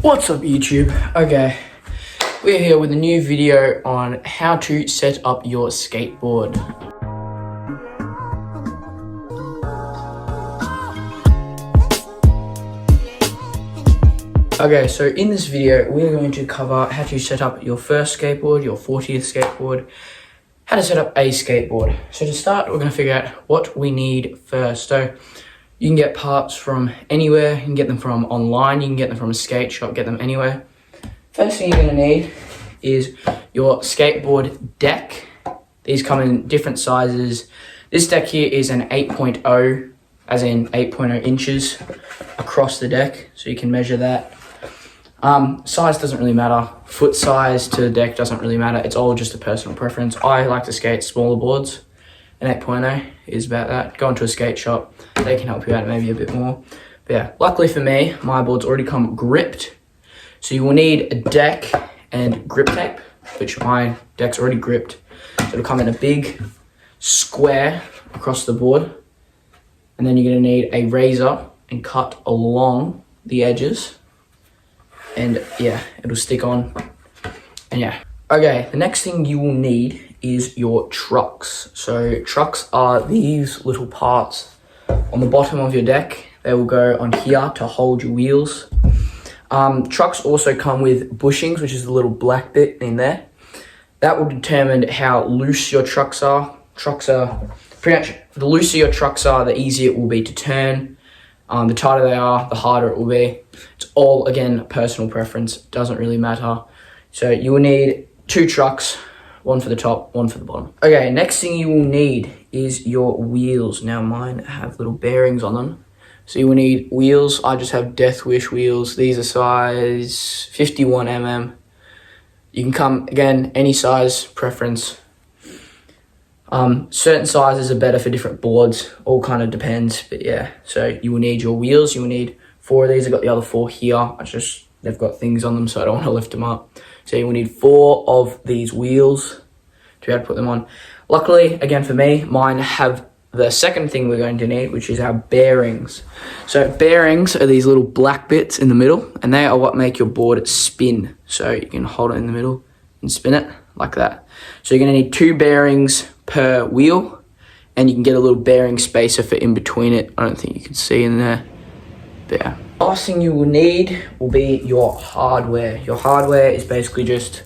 What's up YouTube? Okay, we're here with a new video on how to set up your skateboard. Okay, so in this video we're going to cover how to set up your first skateboard, your 40th skateboard, how to set up a skateboard. So to start, we're going to figure out what we need first. So you can get parts from anywhere. You can get them from online. You can get them from a skate shop. Get them anywhere. First thing you're going to need is your skateboard deck. These come in different sizes. This deck here is an 8.0, as in 8.0 inches across the deck. So you can measure that. Size doesn't really matter. Foot size to the deck doesn't really matter. It's all just a personal preference. I like to skate smaller boards. An 8.0 is about that. Go into a skate shop, they can help you out maybe a bit more. But yeah, luckily for me, my board's already come gripped. So you will need a deck and grip tape, which my deck's already gripped. So it'll come in a big square across the board. And then you're gonna need a razor and cut along the edges. And yeah, it'll stick on. And yeah. Okay, the next thing you will need is your trucks. So trucks are these little parts on the bottom of your deck. They will go on here to hold your wheels. Trucks also come with bushings, which is the little black bit in there. That will determine how loose your trucks are. Trucks are pretty much, the looser your trucks are, the easier it will be to turn. The tighter they are, the harder it will be. It's all, again, personal preference. It doesn't really matter. So you will need 2 trucks, one for the top, one for the bottom. Okay, next thing you will need is your wheels. Now mine have little bearings on them. So you will need wheels. I just have Death Wish wheels. These are size 51 mm. You can come, again, any size preference. Certain sizes are better for different boards. All kind of depends, but yeah. So you will need your wheels. You will need 4 of these. I've got the other 4 here. They've got things on them, so I don't want to lift them up. So you will need 4 of these wheels to be able to put them on. Luckily, again for me, mine have the second thing we're going to need, which is our bearings. So bearings are these little black bits in the middle, and they are what make your board spin. So you can hold it in the middle and spin it like that. So you're going to need 2 bearings per wheel, and you can get a little bearing spacer for in between it. I don't think you can see in there, but yeah. Last thing you will need will be your hardware. Your hardware is basically just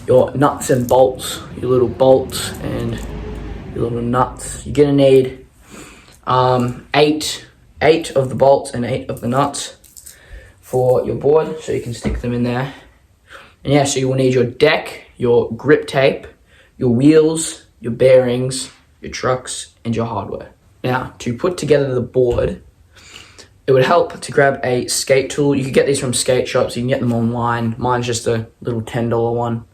your nuts and bolts, your little bolts and your little nuts. You're gonna need 8 of the bolts and 8 of the nuts for your board, so you can stick them in there. And yeah, so you will need your deck, your grip tape, your wheels, your bearings, your trucks, and your hardware. Now, to put together the board, it would help to grab a skate tool. You could get these from skate shops. You can get them online. Mine's just a little $10 one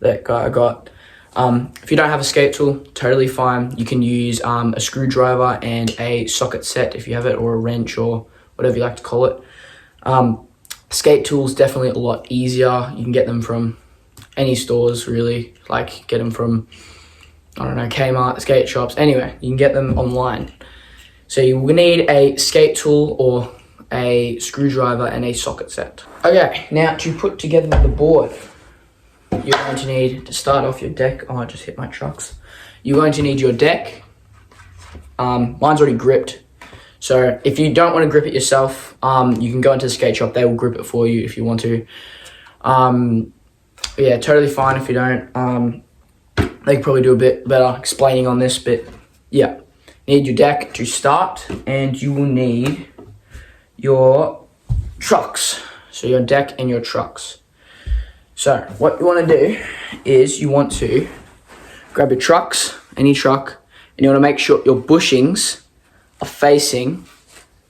that I got. If you don't have a skate tool, totally fine. You can use a screwdriver and a socket set if you have it, or a wrench, or whatever you like to call it. Skate tools definitely a lot easier. You can get them from any stores, really. Like, get them from, I don't know, Kmart, skate shops. Anyway, you can get them online. So you will need a skate tool or a screwdriver and a socket set. Okay, now to put together the board, you're going to need to start off your deck. Oh, I just hit my trucks. You're going to need your deck. Mine's already gripped. So if you don't want to grip it yourself, you can go into the skate shop. They will grip it for you if you want to. Yeah, totally fine if you don't. They could probably do a bit better explaining on this, but yeah. Need your deck to start, and you will need your trucks. So your deck and your trucks. So what you want to do is you want to grab your trucks, any truck, and you want to make sure your bushings are facing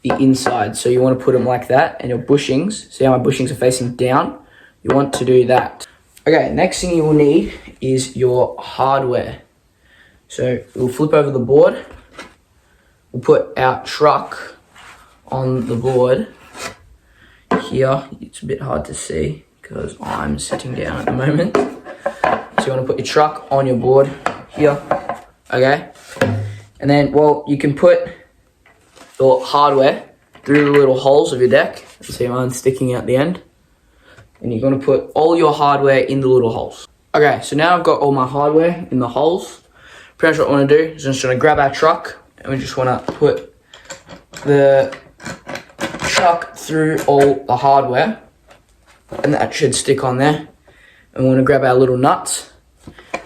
the inside. So you want to put them like that, and your bushings, see how my bushings are facing down? You want to do that. Okay, next thing you will need is your hardware. So we'll flip over the board. We'll put our truck on the board here. It's a bit hard to see because I'm sitting down at the moment. So you want to put your truck on your board here, okay? And then, well, you can put your hardware through the little holes of your deck. See mine's sticking out the end. and you're going to put all your hardware in the little holes. Okay, so now I've got all my hardware in the holes. Pretty much what I want to do is just going to grab our truck, and we just want to put the truck through all the hardware, and that should stick on there. And we want to grab our little nuts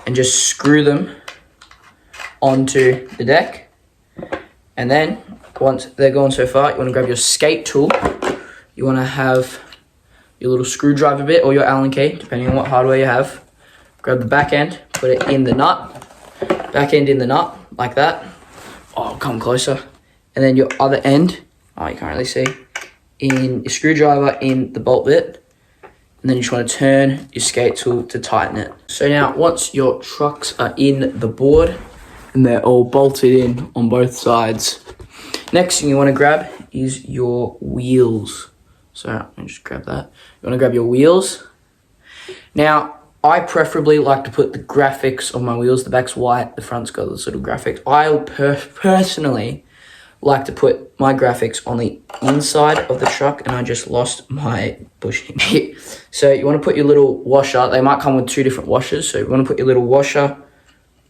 and just screw them onto the deck. And then once they're gone so far, you want to grab your skate tool. You want to have your little screwdriver bit or your Allen key, depending on what hardware you have. Grab the back end, put it in the nut, back end in the nut, like that. Oh, come closer. And then your other end, oh, you can't really see, in your screwdriver in the bolt bit. And then you just want to turn your skate tool to tighten it. So now, once your trucks are in the board and they're all bolted in on both sides, next thing you want to grab is your wheels. So let me just grab that. You want to grab your wheels. Now, I preferably like to put the graphics on my wheels. The back's white, the front's got this little graphics. I personally like to put my graphics on the inside of the truck, and I just lost my bushing. So you want to put your little washer. They might come with 2 different washers. So you want to put your little washer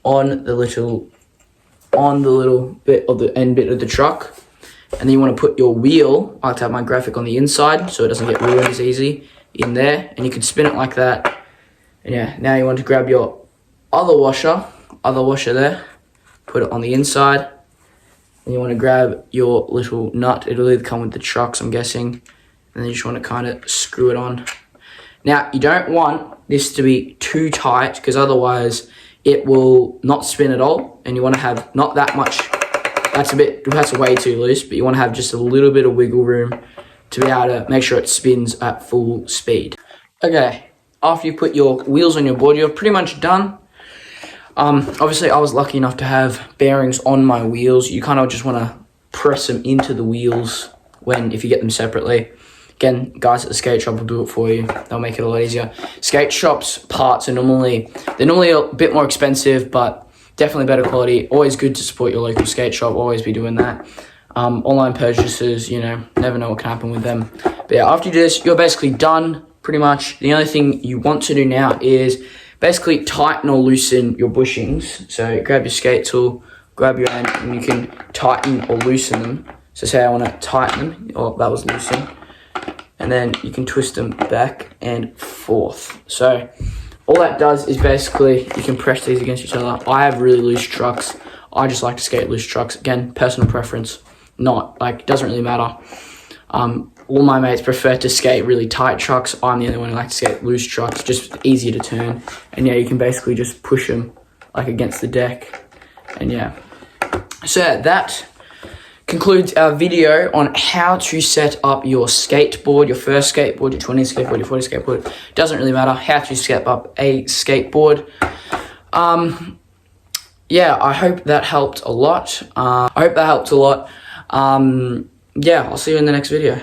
on the little bit of the end bit of the truck. And then you want to put your wheel, I like to have my graphic on the inside so it doesn't get ruined as easy, in there. And you can spin it like that. And yeah, now you want to grab your other washer there, put it on the inside. And you want to grab your little nut. It'll either come with the trucks, I'm guessing. And then you just want to kind of screw it on. Now, you don't want this to be too tight, because otherwise it will not spin at all. And you want to have not that much. That's way too loose, but you want to have just a little bit of wiggle room to be able to make sure it spins at full speed. Okay, after you put your wheels on your board, you're pretty much done. Obviously, I was lucky enough to have bearings on my wheels. You kind of just want to press them into the wheels if you get them separately. Again, guys at the skate shop will do it for you. They'll make it a lot easier. Skate shops parts are normally a bit more expensive, but definitely better quality. Always good to support your local skate shop. Always be doing that. Online purchases, never know what can happen with them. But yeah, after you do this, you're basically done pretty much. The only thing you want to do now is basically tighten or loosen your bushings. So grab your skate tool, grab your end, and you can tighten or loosen them. So say I want to tighten them, oh, that was loosen. And then you can twist them back and forth. So all that does is basically you can press these against each other. I have really loose trucks. I just like to skate loose trucks. Again, personal preference. It doesn't really matter. All my mates prefer to skate really tight trucks. I'm the only one who likes to skate loose trucks, just easier to turn. And yeah, you can basically just push them against the deck. And yeah. So yeah, that concludes our video on how to set up your skateboard, your first skateboard, your 20th skateboard, your 40th skateboard. Doesn't really matter how to set up a skateboard. Yeah, I hope that helped a lot. Yeah, I'll see you in the next video.